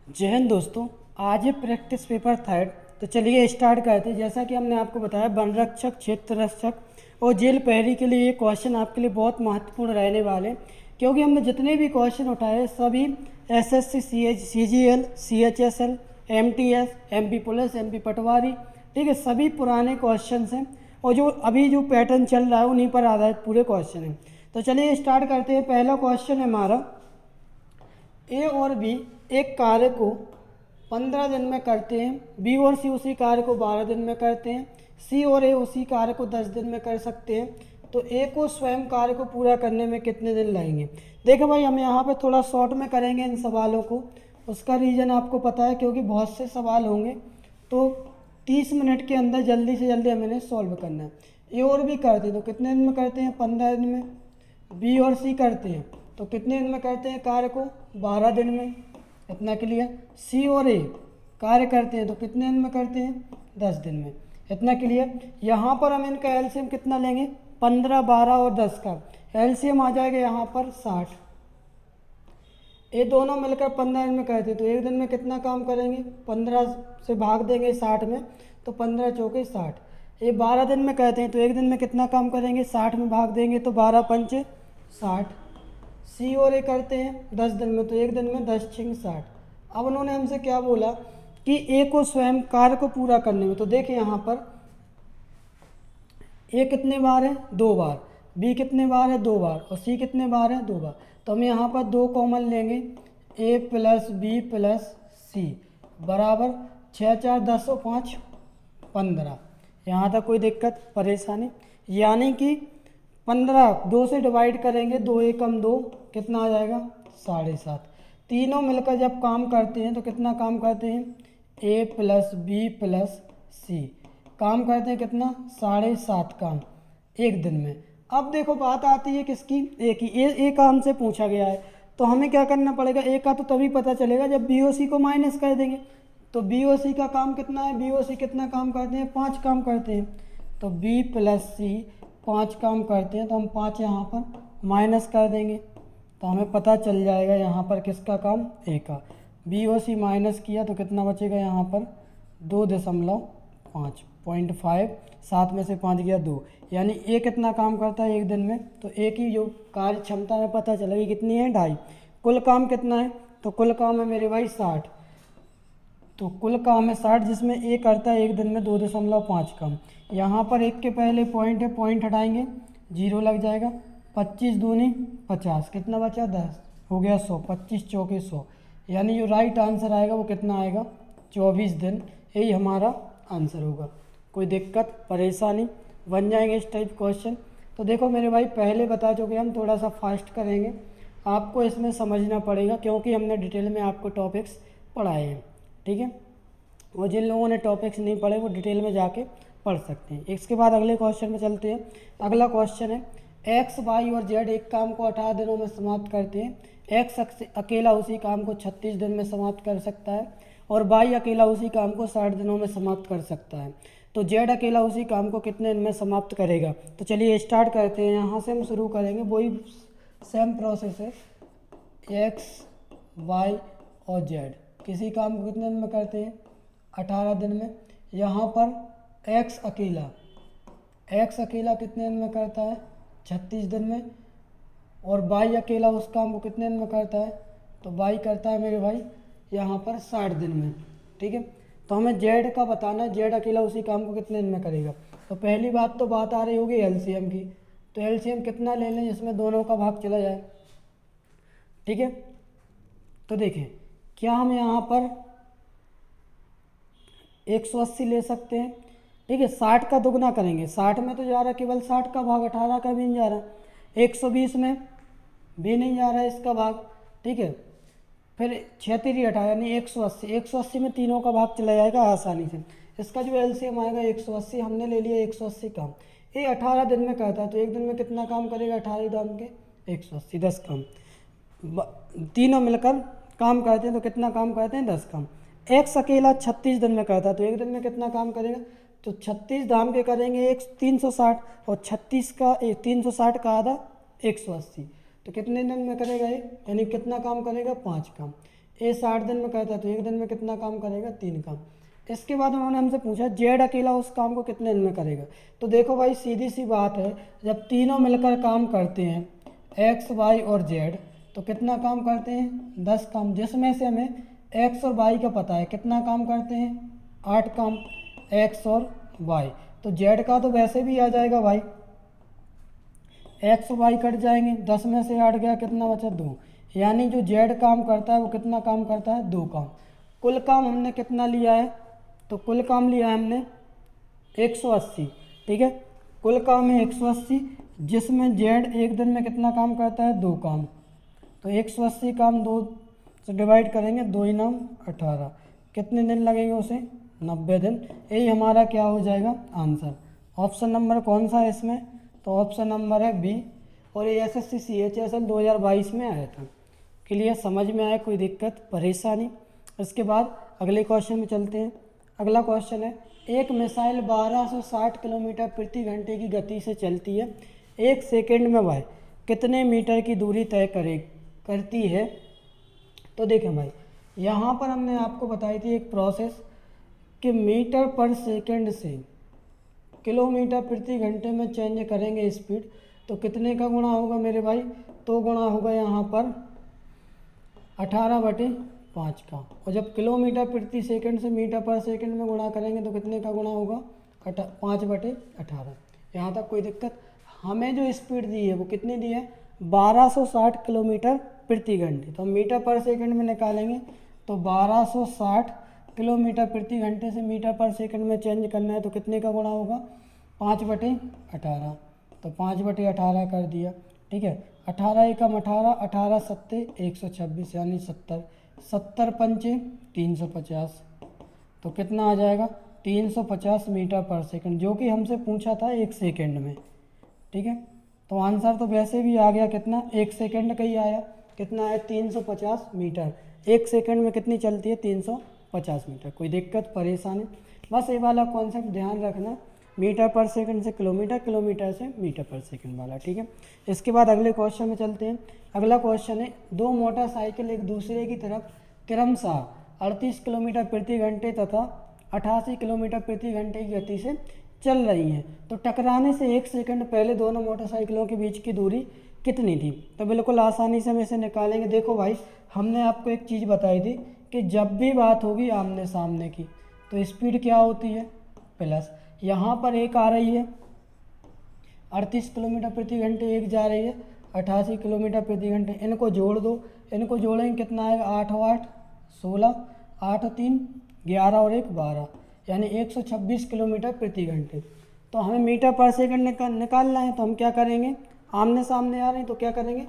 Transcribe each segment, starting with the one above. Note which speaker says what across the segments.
Speaker 1: जय हिंद दोस्तों। आज है प्रैक्टिस पेपर थर्ड। तो चलिए स्टार्ट करते हैं। जैसा कि हमने आपको बताया, वन रक्षक, क्षेत्र रक्षक और जेल प्रहरी के लिए ये क्वेश्चन आपके लिए बहुत महत्वपूर्ण रहने वाले, क्योंकि हमने जितने भी क्वेश्चन उठाए सभी SSC, CGL, CHSL, MTS, MP police, MP Patwari, ठीक है, सभी पुराने क्वेश्चन हैं और जो अभी जो पैटर्न चल रहा है उन्हीं पर आधारित पूरे क्वेश्चन हैं। तो चलिए स्टार्ट करते हैं। पहला क्वेश्चन है हमारा, ए और बी एक कार्य को 15 दिन में करते हैं, बी और सी उसी कार्य को 12 दिन में करते हैं, सी और ए उसी कार्य को 10 दिन में कर सकते हैं, तो ए को स्वयं कार्य को पूरा करने में कितने दिन लगेंगे। देखो भाई, हम यहाँ पे थोड़ा शॉर्ट में करेंगे इन सवालों को। उसका रीज़न आपको पता है, क्योंकि बहुत से सवाल होंगे, तो 30 मिनट के अंदर जल्दी से जल्दी हमें इन्हें सॉल्व करना है। ए और बी करते हैं तो कितने दिन में करते हैं, 15 दिन में। बी और सी करते हैं तो कितने दिन में करते हैं कार्य को, 12 दिन में। इतना क्लियर। सी और ए कार्य करते हैं तो कितने दिन में करते हैं, 10 दिन में। इतना क्लियर। यहाँ पर हम इनका एलसीएम कितना लेंगे, 15, 12 और 10 का एलसीएम आ जाएगा यहाँ पर 60। ये दोनों मिलकर 15 दिन में करते हैं तो एक दिन में कितना काम करेंगे, 15 से भाग देंगे 60 में, तो 15 चौके 60। ये 12 दिन में कहते हैं तो एक दिन में कितना काम करेंगे, 60 में भाग देंगे तो 12 पंचे 60। सी और ए करते हैं 10 दिन में, तो एक दिन में 10 छिंग 60। अब उन्होंने हमसे क्या बोला कि ए को स्वयं कार्य को पूरा करने में, तो देखिए यहाँ पर ए कितने बार है, 2 बार, बी कितने बार है, 2 बार, और सी कितने बार है, 2 बार। तो हम यहाँ पर 2 कॉमन लेंगे, ए प्लस बी प्लस सी बराबर 6 4 10 और 5 15। यहाँ तक कोई दिक्कत परेशानी, यानी कि 15 2 से डिवाइड करेंगे, 2 एकम 2, कितना आ जाएगा 7.5। तीनों मिलकर जब काम करते हैं तो कितना काम करते हैं, ए प्लस बी प्लस सी काम करते हैं कितना, 7.5 काम एक दिन में। अब देखो बात आती है किसकी, ए की। ए का हमसे पूछा गया है, तो हमें क्या करना पड़ेगा, ए का तो तभी पता चलेगा जब बी और सी को माइनस कर देंगे। तो बी और सी का काम कितना है, बी और सी कितना काम करते हैं, 5 काम करते हैं। तो बी प्लस सी 5 काम करते हैं, तो हम 5 यहाँ पर माइनस कर देंगे, तो हमें पता चल जाएगा यहाँ पर किसका काम, ए का। बी और सी माइनस किया तो कितना बचेगा यहाँ पर 2.5, 0.5, 7 में से 5 गया 2, यानी ए कितना काम करता है एक दिन में। तो ए की जो कार्य क्षमता में पता चलेगी कितनी है, 2.5। कुल काम कितना है, तो कुल काम है मेरे भाई 60। तो कुल काम है 60, जिसमें ए करता है एक दिन में 2.5 काम। यहाँ पर एक के पहले पॉइंट है, पॉइंट हटाएंगे 0 लग जाएगा। 25 दूनी 50, कितना बचा 10, हो गया 100, 25 चौके 100, यानी जो राइट आंसर आएगा वो कितना आएगा, 24 दिन। यही हमारा आंसर होगा। कोई दिक्कत परेशानी, बन जाएंगे इस टाइप क्वेश्चन। तो देखो मेरे भाई, पहले बता चुके हम, थोड़ा सा फास्ट करेंगे, आपको इसमें समझना पड़ेगा, क्योंकि हमने डिटेल में आपको टॉपिक्स पढ़ाए हैं, ठीक है। वो जिन लोगों ने टॉपिक्स नहीं पढ़े वो डिटेल में जाके पढ़ सकते हैं। इसके बाद अगले क्वेश्चन में चलते हैं। अगला क्वेश्चन है, एक्स, वाई और जेड एक काम को 18 दिनों में समाप्त करते हैं। एक्स अकेला उसी काम को 36 दिन में समाप्त कर सकता है, और वाई अकेला उसी काम को 60 दिनों में समाप्त कर सकता है। तो जेड अकेला उसी काम को कितने दिन में समाप्त करेगा। तो चलिए स्टार्ट करते हैं। यहाँ से हम शुरू करेंगे, वही सेम प्रोसेस है। एक्स, वाई और जेड किसी काम को कितने दिन में करते हैं, 18 दिन में। यहाँ पर एक्स अकेला कितने दिन में करता है, 36 दिन में, और वाई अकेला उस काम को कितने दिन में करता है, तो वाई करता है मेरे भाई यहाँ पर 60 दिन में, ठीक है। तो हमें जेड का बताना है, जेड अकेला उसी काम को कितने दिन में करेगा। तो पहली बात तो बात आ रही होगी एलसीएम की, तो एलसीएम कितना ले लें जिसमें दोनों का भाग चला जाए, ठीक है। तो देखें, क्या हम यहाँ पर 180 ले सकते हैं, ठीक है। 60 का दुगना करेंगे, 60 में तो जा रहा केवल 60 का भाग, 18 का भी नहीं जा रहा। 120 में भी नहीं जा रहा है इसका भाग, ठीक है। फिर 6×3 18, यानी 180, 180 में तीनों का भाग चला जाएगा आसानी से। इसका जो एलसीएम आएगा 180, हमने ले लिया 180 काम। ये 18 दिन में करता है, तो एक दिन में कितना काम करेगा, 18 दाम के 180, 10 काम। तीनों मिलकर काम करते हैं तो कितना काम करते हैं, 10 काम। एक्स अकेला 36 दिन में करता है, तो एक दिन में कितना काम करेगा, तो 36 दाम के करेंगे 360, और 36 का 360 का आधा 180, तो कितने दिन में करेगा ये, यानी कितना काम करेगा, 5 काम। ए 60 दिन में करता है तो 1 दिन में कितना काम करेगा, 3 काम। इसके बाद उन्होंने हमसे पूछा जेड अकेला उस काम को कितने दिन में करेगा। तो देखो भाई सीधी सी बात है, जब तीनों मिलकर काम करते हैं एक्स वाई और जेड तो कितना काम करते हैं, 10 काम, जिसमें से हमें एक्स और वाई का पता है कितना काम करते हैं, 8 काम एक्स और वाई। तो जेड का तो वैसे भी आ जाएगा भाई, एक्स वाई कट जाएंगे, 10 में से 8 गया, कितना बचा, 2। यानी जो जेड काम करता है वो कितना काम करता है, 2 काम। कुल काम हमने कितना लिया है, तो कुल काम लिया है हमने 180, ठीक है। कुल काम है 180, जिसमें जेड एक दिन में कितना काम करता है, 2 काम। तो 180 काम 2 से डिवाइड करेंगे, 2 × 9 18, कितने दिन लगेंगे उसे, 90 दिन। यही हमारा क्या हो जाएगा आंसर। ऑप्शन नंबर कौन सा है इसमें, तो ऑप्शन नंबर है बी। और ये SSC CHSL 2022 में आया था। क्लियर, समझ में आया, कोई दिक्कत परेशानी। इसके बाद अगले क्वेश्चन में चलते हैं। अगला क्वेश्चन है, एक मिसाइल 1260 किलोमीटर प्रति घंटे की गति से चलती है, 1 सेकंड में वह कितने मीटर की दूरी तय करती है। तो देखें भाई, यहाँ पर हमने आपको बताई थी एक प्रोसेस कि मीटर पर सेकंड से किलोमीटर प्रति घंटे में चेंज करेंगे स्पीड, तो कितने का गुणा होगा मेरे भाई, तो गुणा होगा यहाँ पर 18/5 का। और जब किलोमीटर प्रति सेकंड से मीटर पर सेकंड में गुणा करेंगे तो कितने का गुणा होगा, 5/18। यहाँ तक कोई दिक्कत। हमें जो स्पीड दी है वो कितनी दी है, 1260 किलोमीटर प्रति घंटे। तो हम मीटर पर सेकंड में निकालेंगे तो 1260 किलोमीटर प्रति घंटे से मीटर पर सेकंड में चेंज करना है तो कितने का गुणा होगा, 5/18। तो 5/18 कर दिया, ठीक है। 18 एकम 18, 18 सत्ते 126 यानी 70, 70 पंचे 350, तो कितना आ जाएगा 350 मीटर पर सेकंड, जो कि हमसे पूछा था 1 सेकंड में, ठीक है। तो आंसर तो वैसे भी आ गया कितना, 1 सेकंड का ही आया, कितना है 350 मीटर। 1 सेकंड में कितनी चलती है, 350 मीटर। कोई दिक्कत परेशानी, बस ये वाला कॉन्सेप्ट ध्यान रखना, मीटर पर सेकंड से किलोमीटर, किलोमीटर से मीटर पर सेकंड वाला, ठीक है। इसके बाद अगले क्वेश्चन में चलते हैं। अगला क्वेश्चन है, 2 मोटरसाइकिल एक दूसरे की तरफ क्रमशः 38 किलोमीटर प्रति घंटे तथा 88 किलोमीटर प्रति घंटे की गति से चल रही हैं, तो टकराने से 1 सेकंड पहले दोनों मोटरसाइकिलों के बीच की दूरी कितनी थी। तो बिल्कुल आसानी से हम इसे निकालेंगे। देखो भाई, हमने आपको एक चीज़ बताई थी कि जब भी बात होगी आमने सामने की तो स्पीड क्या होती है, प्लस। यहाँ पर एक आ रही है 38 किलोमीटर प्रति घंटे, एक जा रही है 88 किलोमीटर प्रति घंटे। इनको जोड़ दो, इनको जोड़ेंगे कितना आएगा, 8 और 8 16, 8 और 3 11 और 1 12, यानी 126 किलोमीटर प्रति घंटे। तो हमें मीटर पर सेकंड निकालना है, तो हम क्या करेंगे, आमने सामने आ रहे हैं तो क्या करेंगे,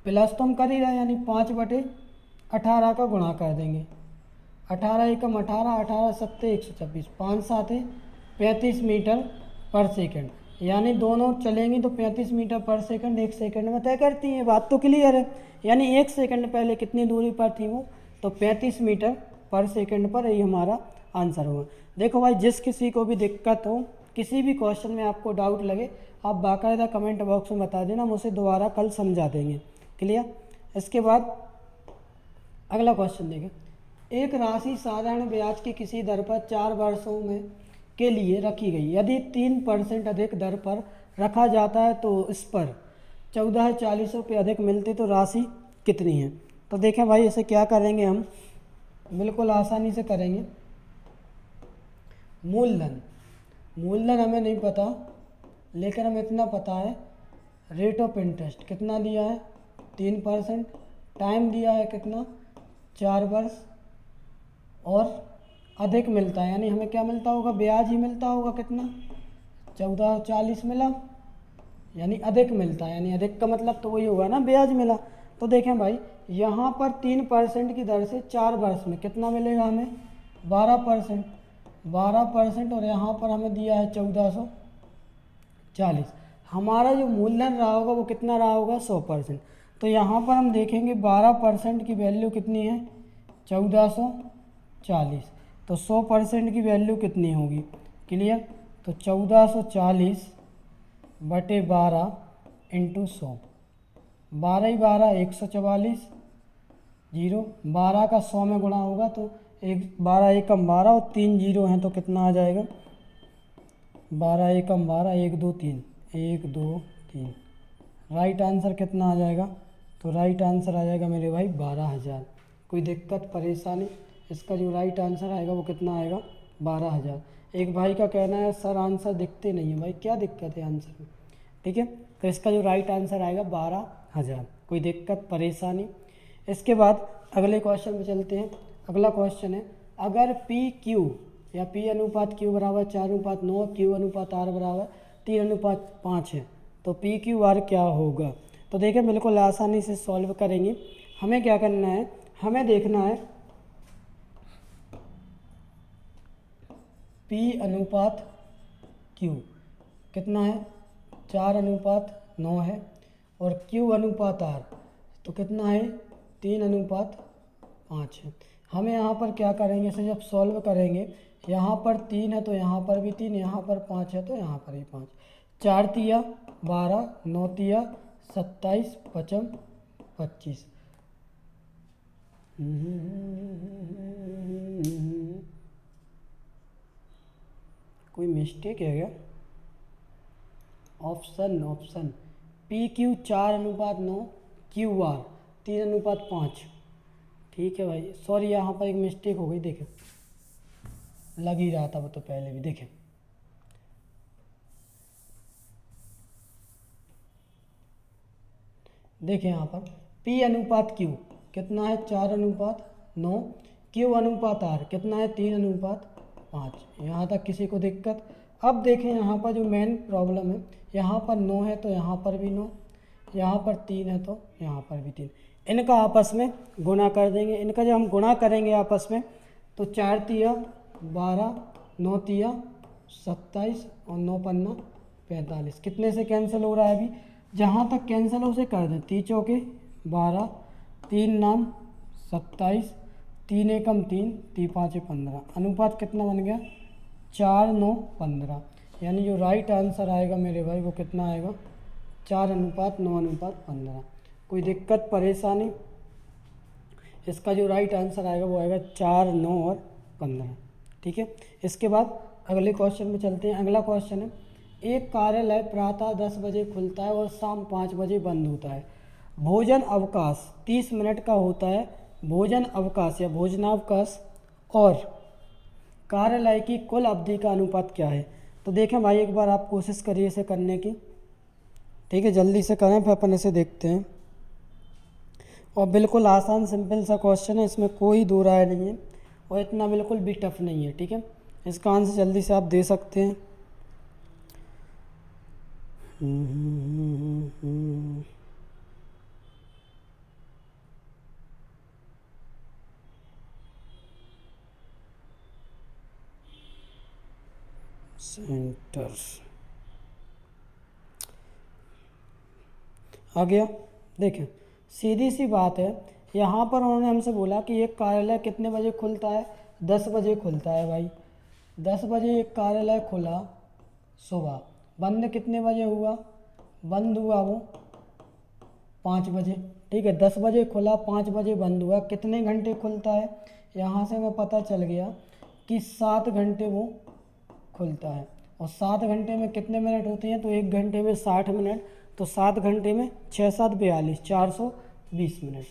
Speaker 1: प्लस तो हम कर ही रहे हैं, यानी 5/18 का गुणा कर देंगे। 18 एकम 18, 18 सत्ते 126, 5 7 35 मीटर पर सेकंड, यानी दोनों चलेंगी तो 35 मीटर पर सेकंड 1 सेकंड में तय करती हैं। बात तो क्लियर है, यानी 1 सेकंड पहले कितनी दूरी पर थी वो, तो 35 मीटर पर सेकंड पर, यही हमारा आंसर होगा। देखो भाई, जिस किसी को भी दिक्कत हो, किसी भी क्वेश्चन में आपको डाउट लगे, आप बाकायदा कमेंट बॉक्स में बता देना, हम उसे दोबारा कल समझा देंगे। क्लियर। इसके बाद अगला क्वेश्चन देखें, एक राशि साधारण ब्याज की किसी दर पर 4 वर्षों में के लिए रखी गई, यदि 3% अधिक दर पर रखा जाता है तो इस पर 1440 रुपये अधिक मिलते तो राशि कितनी है। तो देखें भाई, इसे क्या करेंगे हम, बिल्कुल आसानी से करेंगे। मूलधन हमें नहीं पता, लेकिन हमें इतना पता है रेट ऑफ इंटरेस्ट कितना दिया है, 3%, टाइम दिया है कितना, 4 वर्ष, और अधिक मिलता है, यानी हमें क्या मिलता होगा, ब्याज ही मिलता होगा, कितना 1440 मिला, यानी अधिक मिलता है, यानी अधिक का मतलब तो वही होगा ना, ब्याज मिला। तो देखें भाई, यहाँ पर 3% की दर से 4 वर्ष में कितना मिलेगा हमें, 12%, और यहाँ पर हमें दिया है 1440। हमारा जो मूलधन रहा होगा वो कितना रहा होगा, 100%। तो यहाँ पर हम देखेंगे 12% की वैल्यू कितनी है, 1440, तो 100% की वैल्यू कितनी होगी। क्लियर। तो 1440/12 × 100, 12 × 12 144, जीरो, 12 का 100 में गुणा होगा तो एक 12 एकम 12 और 3 जीरो हैं तो कितना आ जाएगा, 12 एकम 12, 1 2 3, 1 2 3। राइट आंसर कितना आ जाएगा, तो राइट आंसर आ जाएगा मेरे भाई 12,000। कोई दिक्कत परेशानी, इसका जो राइट आंसर आएगा वो कितना आएगा, 12,000। एक भाई का कहना है सर आंसर दिखते नहीं है, भाई क्या दिक्कत है आंसर में, ठीक है। तो इसका जो राइट आंसर आएगा 12,000। कोई दिक्कत परेशानी। इसके बाद अगले क्वेश्चन में चलते हैं। अगला क्वेश्चन है, अगर पी क्यू या पी अनुपात क्यू बराबर 4:9, क्यू अनुपात आर बराबर 3:5 है तो पी क्यू आर क्या होगा। तो देखिए बिल्कुल आसानी से सॉल्व करेंगे। हमें क्या करना है, हमें देखना है पी अनुपात क्यू कितना है, 4:9 है, और क्यू अनुपात आर तो कितना है, 3:5 है। हमें यहाँ पर क्या करेंगे, इसे जब सॉल्व करेंगे, यहाँ पर 3 है तो यहाँ पर भी 3, यहाँ पर 5 है तो यहाँ पर भी 5। 4 तिया 12, 9 तिया 27, 5 25। कोई मिस्टेक है क्या, option P Q 4:9, Q R 3:5। ठीक है भाई, सॉरी यहाँ पर एक मिस्टेक हो गई, देखें लग ही रहा था वो तो पहले भी। देखें यहाँ पर P अनुपात Q कितना है, 4:9, Q अनुपात R कितना है, 3:5। यहाँ तक किसी को दिक्कत। अब देखें यहाँ पर जो मेन प्रॉब्लम है, यहाँ पर 9 है तो यहाँ पर भी 9, यहाँ पर 3 है तो यहाँ पर भी 3। इनका आपस में गुणा कर देंगे। इनका जब हम गुणा करेंगे आपस में तो 4 तिया 12, 9 तिया 27 और 9 पन्ना 45। कितने से कैंसिल हो रहा है, अभी जहाँ तक कैंसिल हो उसे कर दें। 3 चौके 12, 3 नाम 27, 3 एकम 3, 3 पाँचे 15। अनुपात कितना बन गया, 4 9 15। यानी जो राइट आंसर आएगा मेरे भाई वो कितना आएगा, 4:9:15। कोई दिक्कत परेशानी, इसका जो राइट आंसर आएगा वो आएगा 4 9 और 15। ठीक है। इसके बाद अगले क्वेश्चन में चलते हैं। अगला क्वेश्चन है, एक कार्यालय प्रातः 10 बजे खुलता है और शाम 5 बजे बंद होता है। भोजन अवकाश 30 मिनट का होता है। भोजन अवकाश या भोजनावकाश और कार्यालय की कुल अवधि का अनुपात क्या है। तो देखें भाई, एक बार आप कोशिश करिए इसे करने की। ठीक है, जल्दी से करें फिर अपन इसे देखते हैं। और बिल्कुल आसान सिंपल सा क्वेश्चन है, इसमें कोई दो राय नहीं है और इतना बिल्कुल भी टफ नहीं है। ठीक है, इसका आंसर जल्दी से आप दे सकते हैं। सेंटर आ गया। देखें सीधी सी बात है, यहाँ पर उन्होंने हमसे बोला कि एक कार्यालय कितने बजे खुलता है, 10 बजे खुलता है। भाई 10 बजे एक कार्यालय खुला सुबह, बंद कितने बजे हुआ, बंद हुआ वो 5 बजे। ठीक है, 10 बजे खुला 5 बजे बंद हुआ, कितने घंटे खुलता है, यहाँ से हमें पता चल गया कि 7 घंटे वो खुलता है। और 7 घंटे में कितने मिनट होते हैं, तो 1 घंटे में 60 मिनट, तो 7 घंटे में 6 7 42, 420 मिनट।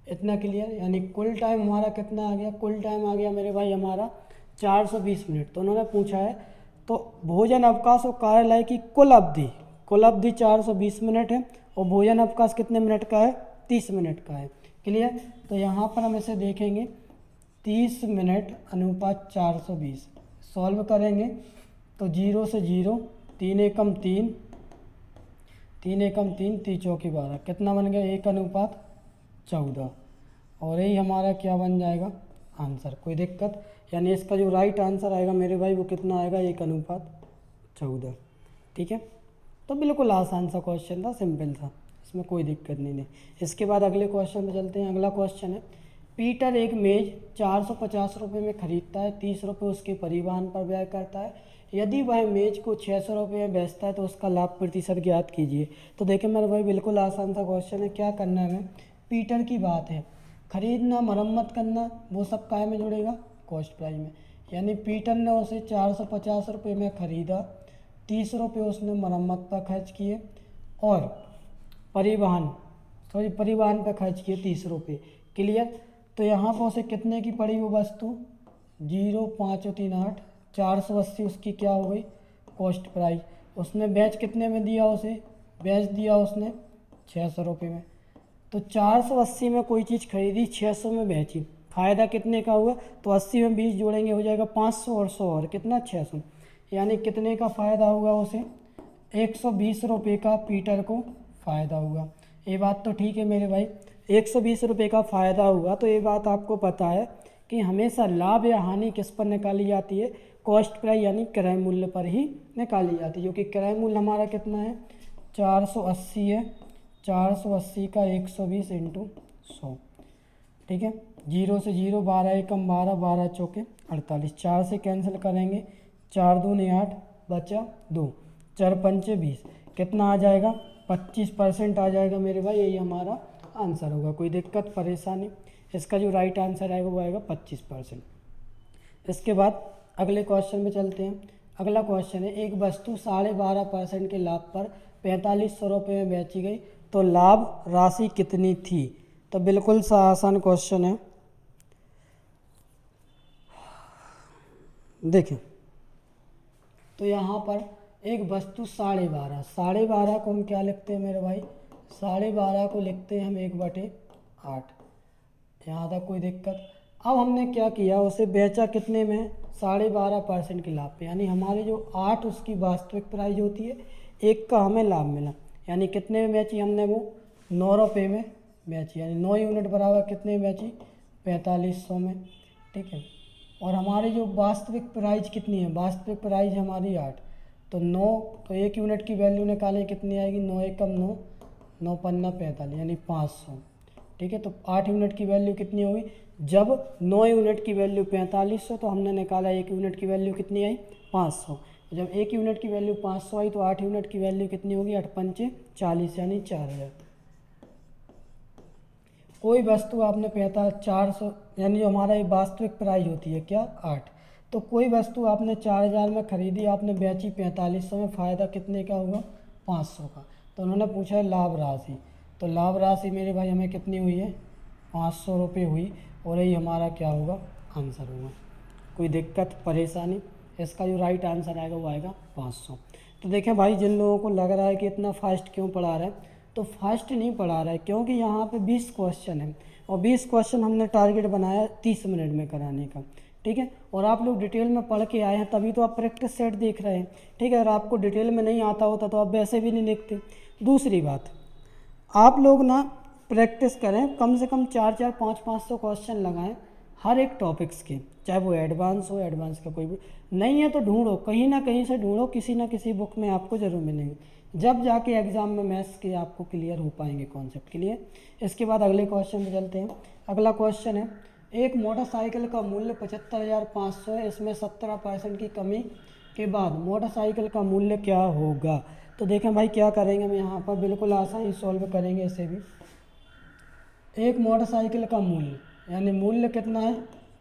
Speaker 1: इतना क्लियर। यानी कुल टाइम हमारा कितना आ गया, कुल टाइम आ गया मेरे भाई हमारा 420 मिनट। तो उन्होंने पूछा है तो भोजन अवकाश और कार्यालय की कुल अवधि 420 मिनट है और भोजन अवकाश कितने मिनट का है, 30 मिनट का है। क्लियर। तो यहाँ पर हम इसे देखेंगे 30 मिनट अनुपात 420 सॉल्व करेंगे तो 0 से 0, 3 एकम 3, 3 एकम 3, 3 चौकी 12, कितना बन गया 1:14। और यही हमारा क्या बन जाएगा आंसर। कोई दिक्कत, यानी इसका जो राइट आंसर आएगा मेरे भाई वो कितना आएगा 1:14। ठीक है, तो बिल्कुल आसान सा क्वेश्चन था, सिंपल था, इसमें कोई दिक्कत नहीं है। इसके बाद अगले क्वेश्चन में चलते हैं। अगला क्वेश्चन है, पीटर एक मेज 450 रुपये में खरीदता है, 30 रुपये उसके परिवहन पर व्यय करता है। यदि वह मेज को 600 रुपये में बेचता है तो उसका लाभ प्रतिशत ज्ञात कीजिए। तो देखिए मेरे भाई बिल्कुल आसान सा क्वेश्चन है। क्या करना है हमें, पीटर की बात है, खरीदना मरम्मत करना वो सब काय में जुड़ेगा, कॉस्ट प्राइस में। यानी पीटर ने उसे 450 रुपये में ख़रीदा, 30 रुपये उसने मरम्मत पर खर्च किए और परिवहन पर खर्च किए 30 रुपये। क्लियर। तो यहाँ पर उसे कितने की पड़ी वो वस्तु, 0,538, 480 उसकी क्या हो गई, कॉस्ट प्राइस। उसने बेच कितने में दिया, उसे बेच दिया उसने 600 रुपये में। तो 480 में कोई चीज़ खरीदी, 600 में बेची, फ़ायदा कितने का हुआ, तो 80 में 20 जोड़ेंगे हो जाएगा 500 और 100 और कितना 600, यानी कितने का फ़ायदा होगा उसे, 120 रुपये का पीटर को फ़ायदा हुआ। ये बात तो ठीक है मेरे भाई, 120 रुपये का फ़ायदा हुआ। तो ये बात आपको पता है कि हमेशा लाभ या हानि किस पर निकाली जाती है, कॉस्ट प्राइस यानी क्रय मूल्य पर ही निकाली जाती है, जो कि क्रय मूल्य हमारा कितना है 480 है। 480 का 120 इंटू 100, ठीक है। 0 से 0, 12 एकम 12, 12 चौके 48, 4 से कैंसिल करेंगे, 4 दूनी 8, बचा 2, 4 पंचे 20, कितना आ जाएगा 25% आ जाएगा मेरे भाई। यही हमारा आंसर होगा। कोई दिक्कत परेशानी, इसका जो राइट आंसर आएगा वो आएगा 25%। इसके बाद अगले क्वेश्चन में चलते हैं। अगला क्वेश्चन है, एक वस्तु 12.5% के लाभ पर 4500 रुपये में बेची गई, तो लाभ राशि कितनी थी। तो बिल्कुल सा आसान क्वेश्चन है। देखें तो यहाँ पर एक वस्तु 12.5 को हम क्या लिखते हैं मेरे भाई, 12.5 को लिखते हैं हम 1/8। यहाँ तक कोई दिक्कत। अब हमने क्या किया, उसे बेचा कितने में, 12.5% के लाभ पे, यानी हमारे जो 8 उसकी वास्तविक प्राइस होती है, 1 का हमें लाभ मिला, यानी कितने में बेची हमने वो 9 रुपये में बेची, यानी 9 यूनिट बराबर कितने में बेची 4500 में, ठीक है। और हमारी जो वास्तविक प्राइस कितनी है, वास्तविक प्राइस हमारी 8, तो 9, तो 1 यूनिट की वैल्यू निकालें कितनी आएगी, 9 एकम 9, 9 पन्ना 45, यानी 500, ठीक है। तो 8 यूनिट की वैल्यू कितनी होगी, जब 9 यूनिट की वैल्यू 4500, तो हमने निकाला 1 यूनिट की वैल्यू कितनी आई 500। जब 1 यूनिट की वैल्यू 500 आई तो 8 यूनिट की वैल्यू कितनी होगी, 8 पंचे 40, यानी 4000। कोई वस्तु आपने 400, यानी जो हमारा ये वास्तविक प्राइस होती है क्या 8, तो कोई वस्तु आपने 4000 में खरीदी, आपने बेची 4500 में, फ़ायदा कितने का हुआ 500 का। तो उन्होंने पूछा है लाभ राशि, तो लाभ राशि मेरे भाई हमें कितनी हुई है 500 रुपये हुई, और यही हमारा क्या होगा आंसर होगा। कोई दिक्कत परेशानी, इसका जो राइट आंसर आएगा वो आएगा 500। तो देखें भाई, जिन लोगों को लग रहा है कि इतना फास्ट क्यों पढ़ा रहा है, तो फास्ट नहीं पढ़ा रहा है, क्योंकि यहाँ पे 20 क्वेश्चन है और 20 क्वेश्चन हमने टारगेट बनाया 30 मिनट में कराने का, ठीक है। और आप लोग डिटेल में पढ़ के आए हैं, तभी तो आप प्रैक्टिस सेट देख रहे हैं, ठीक है। अगर आपको डिटेल में नहीं आता होता तो आप वैसे भी नहीं देखते। दूसरी बात, आप लोग ना प्रैक्टिस करें, कम से कम 4-4, 500 क्वेश्चन लगाएं हर एक टॉपिक्स के, चाहे वो एडवांस हो, एडवांस का कोई भी नहीं है तो ढूंढो, कहीं ना कहीं से ढूंढो, किसी ना किसी बुक में आपको ज़रूर मिलेंगे, जब जाके एग्ज़ाम में मैथ्स के आपको क्लियर हो पाएंगे कॉन्सेप्ट क्लियर। इसके बाद अगले क्वेश्चन में चलते हैं। अगला क्वेश्चन है, एक मोटरसाइकिल का मूल्य 75,500 है, इसमें 17% की कमी के बाद मोटरसाइकिल का मूल्य क्या होगा। तो देखें भाई क्या करेंगे, हम यहाँ पर बिल्कुल आसानी सॉल्व करेंगे इसे भी। एक मोटरसाइकिल का मूल्य, यानी मूल्य कितना है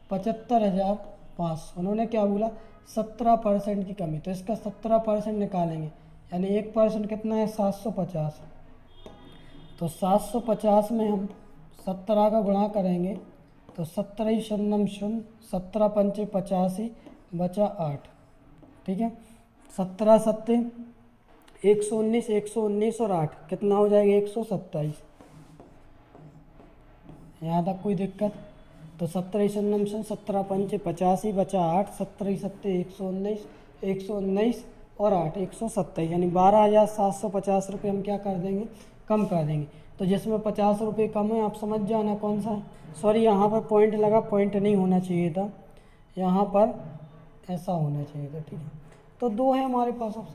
Speaker 1: 75,500, उन्होंने क्या बोला 17% की कमी, तो इसका 17% निकालेंगे, यानी 1% कितना है 750, तो 750 में हम 17 का गुणा करेंगे तो 17 ही शून्यम शून्य, 17 पंचे 85, बचा 8, ठीक है। 17 सत्ते 119, 119 और 8 कितना हो जाएगा 127। यहाँ तक कोई दिक्कत, तो 17 शून्यम शून्य, 17 पंचे 85, बचा 8, 17 सत्ते 119, 119 और 8 127, यानी 12,750 रुपये हम क्या कर देंगे कम कर देंगे। तो जिसमें 50 रुपये कम है आप समझ जाना कौन सा, सॉरी यहाँ पर पॉइंट लगा, पॉइंट नहीं होना चाहिए था, यहाँ पर ऐसा होना चाहिए था, ठीक है। तो 2 है हमारे पास ऑप्शन।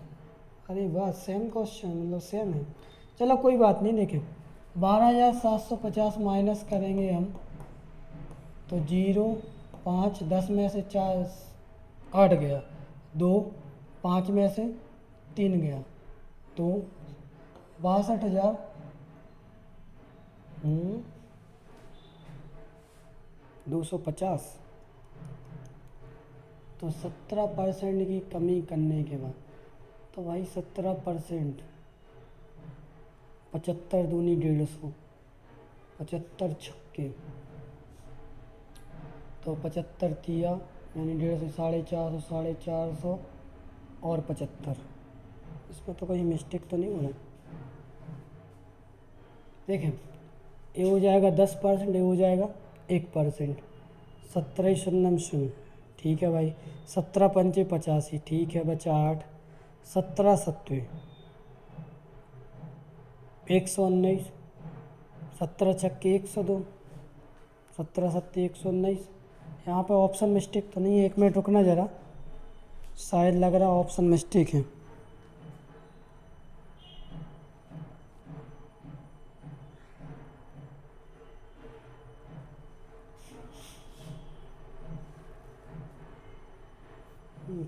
Speaker 1: अरे वाह, सेम क्वेश्चन, मतलब सेम है, चलो कोई बात नहीं। देखें 12,750 माइनस करेंगे हम, तो 0, 5, 10 में से 4 8 गया, 2, 5 में से 3 गया, तो 62,000 250। तो 17% की कमी करने के बाद तो भाई 17%, 75 दूनी 150, 75 छक्के, तो 75 तिया यानी 150, 450, 450 और 75। इसमें तो कोई मिस्टेक तो नहीं हो रहा। देखें, ये हो जाएगा 10%, ये हो जाएगा 1%, 17,000, ठीक है भाई। 17 पंचे 85, ठीक है, बचा 8, 17 सत्वे 119, 17 छक्के 102, 17 सत्ते 119। यहाँ पे ऑप्शन मिस्टेक तो नहीं है? 1 मिनट रुकना ज़रा, शायद लग रहा ऑप्शन मिस्टेक है।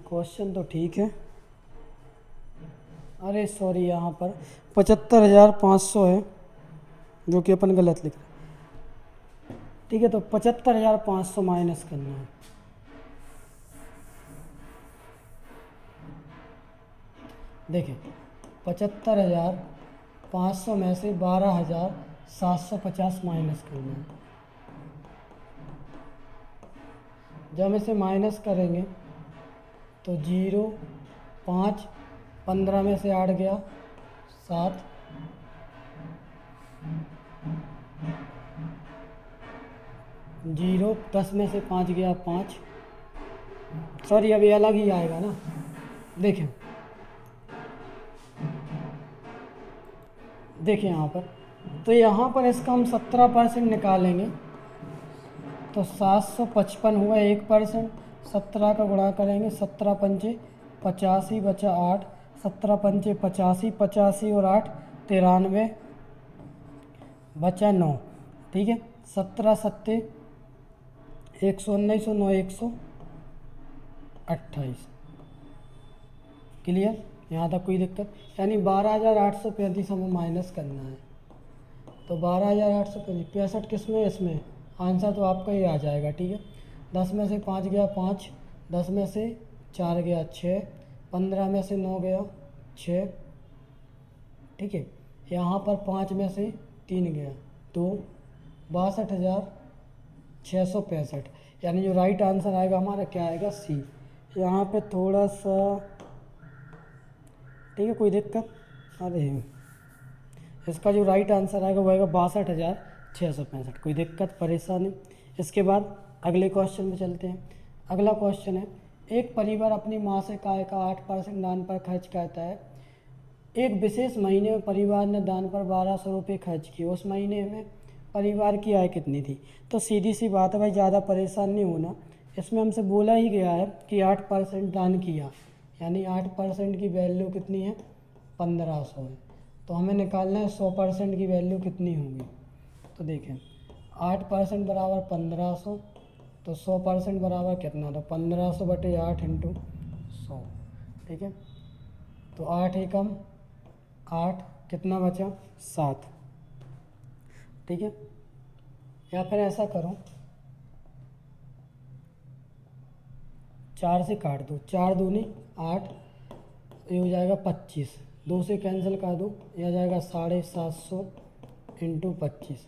Speaker 1: क्वेश्चन तो ठीक है, अरे सॉरी, यहाँ पर 75,500 है, जो कि अपन गलत लिख रहे हैं। ठीक है, तो 75,500 माइनस करना है। देखिए, 75,500 में से 12,750 माइनस करना है। जब हम इसे माइनस करेंगे तो 0, 5, 15 में से 8 गया 7, 0, 10 में से 5 गया 5, सॉरी अभी अलग ही आएगा ना। देखें यहाँ पर, तो यहाँ पर इसका हम 17% निकालेंगे तो 755 हुआ 1%। 17 का गुणा करेंगे, 17 पंचे 85 बचा 8, 17 पंचे 85, 85 और 8 93 बचा 9, ठीक है। 17 सत्ते 119 और 9 128। क्लियर? यहाँ तक कोई दिक्कत? यानी 12,835 हमें माइनस करना है। तो 12,835, 65 किस में? इसमें आंसर तो आपका ही आ जाएगा, ठीक है। 10 में से 5 गया 5, 10 में से 4 गया 6, 15 में से 9 गया 6, ठीक है। यहाँ पर 5 में से 3 गया 2, 62,665, यानी जो राइट आंसर आएगा हमारा क्या आएगा? सी। यहाँ पे थोड़ा सा, ठीक है, कोई दिक्कत? अरे इसका जो राइट आंसर आएगा वो आएगा 62,665। कोई दिक्कत परेशानी? इसके बाद अगले क्वेश्चन में चलते हैं। अगला क्वेश्चन है, एक परिवार अपनी मासिक आय का 8% दान पर खर्च करता है। एक विशेष महीने में परिवार ने दान पर 1,200 रुपये खर्च किए। उस महीने में परिवार की आय कितनी थी? तो सीधी सी बात है भाई, ज़्यादा परेशान नहीं होना। इसमें हमसे बोला ही गया है कि 8% दान किया, यानी 8% की वैल्यू कितनी है? 1,500 है। तो हमें निकालना है 100% की वैल्यू कितनी होगी। तो देखें, 8% बराबर 1,500, तो 100% बराबर कितना? तो 1,500 बटे 8 इंटू 100, ठीक है। तो 8 एकम 8, कितना बचा? 7, ठीक है। या फिर ऐसा करो, 4 से काट दो, 4 दूनी 8, ये हो जाएगा 25, 2 से कैंसिल कर दो, यह आ जाएगा 750 इंटू 25,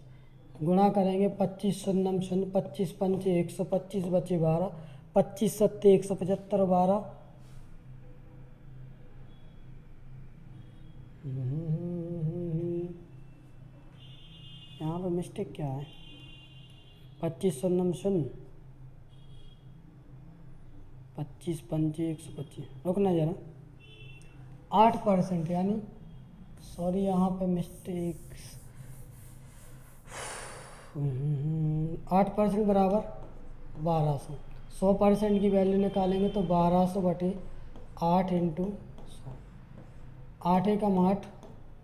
Speaker 1: गुणा करेंगे 25 शून्यम शून्य, 25 पंचे 125 बचे 12, 25 सत्ते 175 12, यहाँ पर मिस्टेक क्या है? 25 शून्यम शून्य, 25 पंचे 125, रुकना जरा, 8% यानी, सॉरी यहाँ पे मिस्टेक, 8% बराबर 1,200। 100% की वैल्यू निकालेंगे तो 1,200 बटे 8 इंटू 100, 8 एकम 8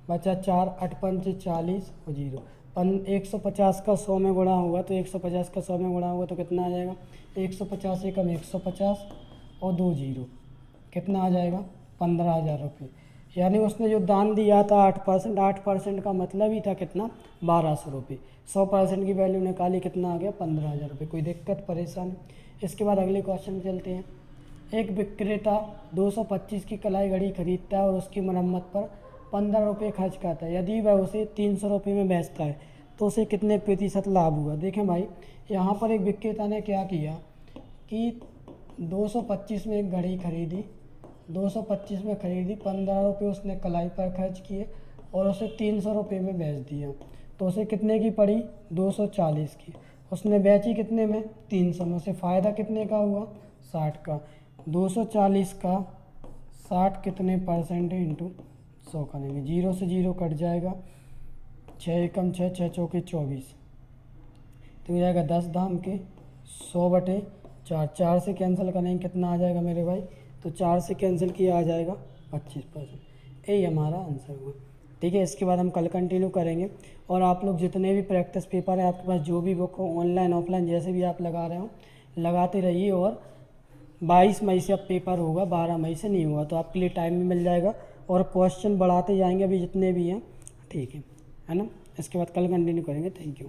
Speaker 1: बचा 4, 8 पंचे 40 और 0, 150 का 100 में गुणा होगा, तो 150 का 100 में गुणा होगा तो कितना आ जाएगा? 150 एकम 150 और 2 0, कितना आ जाएगा? 15,000 रुपये। यानी उसने जो दान दिया था 8%, 8% का मतलब ही था कितना? 1,200 रुपये। 100% की वैल्यू निकाली, कितना आ गया 15,000 रुपये। कोई दिक्कत परेशानी? इसके बाद अगले क्वेश्चन में चलते हैं। एक विक्रेता 225 की कलाई घड़ी खरीदता है और उसकी मरम्मत पर 15 रुपये खर्च करता है। यदि वह उसे 300 रुपये में बेचता है तो उसे कितने प्रतिशत लाभ हुआ? देखें भाई, यहाँ पर एक विक्रेता ने क्या किया कि 225 में एक घड़ी खरीदी, 225 में खरीदी, 15 रुपये उसने कलाई पर खर्च किए और उसे 300 रुपये में बेच दिया, तो उसे कितने की पड़ी? 240 की। उसने बेची कितने में? 300 में। उसे फ़ायदा कितने का हुआ? 60 का। 240 का 60 कितने परसेंट है? इंटू 100 करेंगे, 0 से 0 कट जाएगा, 6 एकम 6, 6 चौके 24, तो हो जाएगा 10 दाम के 100/4। 4 से कैंसिल करेंगे, कितना आ जाएगा मेरे भाई? तो 4 से कैंसिल किया आ जाएगा 25%। यही हमारा आंसर हुआ। ठीक है, इसके बाद हम कल कंटिन्यू करेंगे। और आप लोग जितने भी प्रैक्टिस पेपर है आपके पास, जो भी बुक हो, ऑनलाइन ऑफलाइन जैसे भी आप लगा रहे हो, लगाते रहिए। और 22 मई से अब पेपर होगा, 12 मई से नहीं होगा, तो आपके लिए टाइम भी मिल जाएगा और क्वेश्चन बढ़ाते जाएंगे अभी जितने भी हैं। ठीक है ना? इसके बाद कल कंटिन्यू करेंगे। Thank you.